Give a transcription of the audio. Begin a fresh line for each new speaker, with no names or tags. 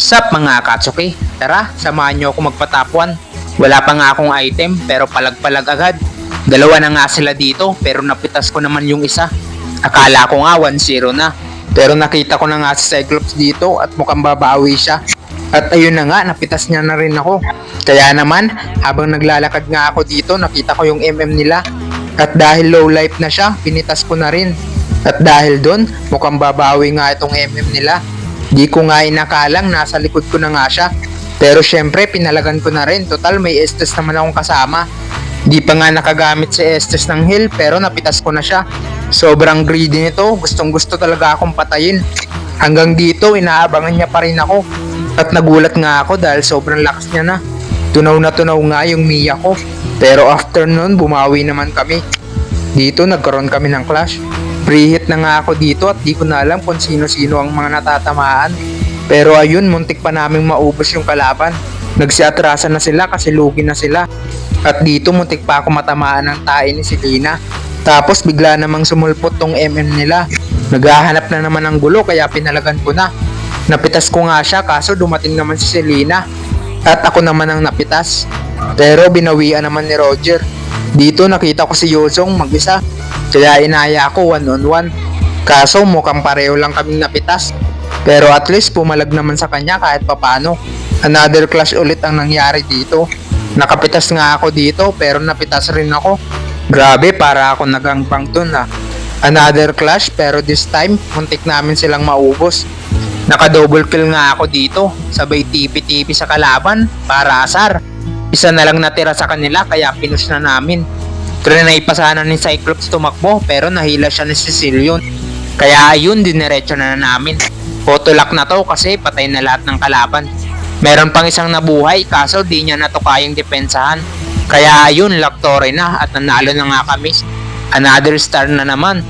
Sup mga Akatsuki? Tara, samahan nyo ako magpa-top 1. Wala pa nga akong item pero palag-palag agad. Dalawa na nga sila dito pero napitas ko naman yung isa. Akala ko nga 1-0 na. Pero nakita ko na nga si Cyclops dito at mukhang babawi siya. At ayun na nga, napitas niya na rin ako. Kaya naman, habang naglalakad nga ako dito, nakita ko yung MM nila. At dahil low life na siya, pinitas ko na rin. At dahil doon, mukhang babawi nga itong MM nila. Di ko nga inakalang nasa likod ko na nga siya. Pero syempre pinalagan ko na rin. Total may Estes naman akong kasama. Di pa nga nakagamit si Estes ng heal pero napitas ko na siya. Sobrang greedy nito. Gustong gusto talaga akong patayin. Hanggang dito inaabangan niya pa rin ako. At nagulat nga ako dahil sobrang lakas niya na. Tunaw na tunaw nga yung Mia ko. Pero after nun bumawi naman kami. Dito nagkaroon kami ng clash. Pre-hit na nga ako dito at di ko na alam kung sino-sino ang mga natatamaan. Pero ayun, muntik pa naming maubos yung kalaban. Nagsiatrasan na sila kasi lugi na sila. At dito muntik pa ako matamaan ng tae ni Selena. Tapos bigla namang sumulpot tong MM nila. Naghahanap na naman ng gulo kaya pinalagan ko na. Napitas ko nga siya kaso dumating naman si Selena. At ako naman ang napitas. Pero binawian naman ni Roger. Dito nakita ko si Yozong mag-isa. Kaya inaya ko 1-on-1. Kaso mukhang pareho lang kaming napitas. Pero at least pumalag naman sa kanya kahit papano. Another clash ulit ang nangyari dito. Nakapitas nga ako dito pero napitas rin ako. Grabe, para ako nagangpang dun ha. Another clash pero this time muntik namin silang maubos. Naka-double kill nga ako dito. Sabay tipi-tipi sa kalaban para asar. Isa na lang natira sa kanila kaya pinush na namin. Trinay pa sana ni Cyclops tumakbo pero nahila siya ni Cecilion. Kaya ayun, diniretso na namin. Photolock na to kasi patay na lahat ng kalaban. Meron pang isang nabuhay kaso di niya na to kayang depensahan. Kaya ayun, Lactore na at nanalo na nga kami. Another star na naman.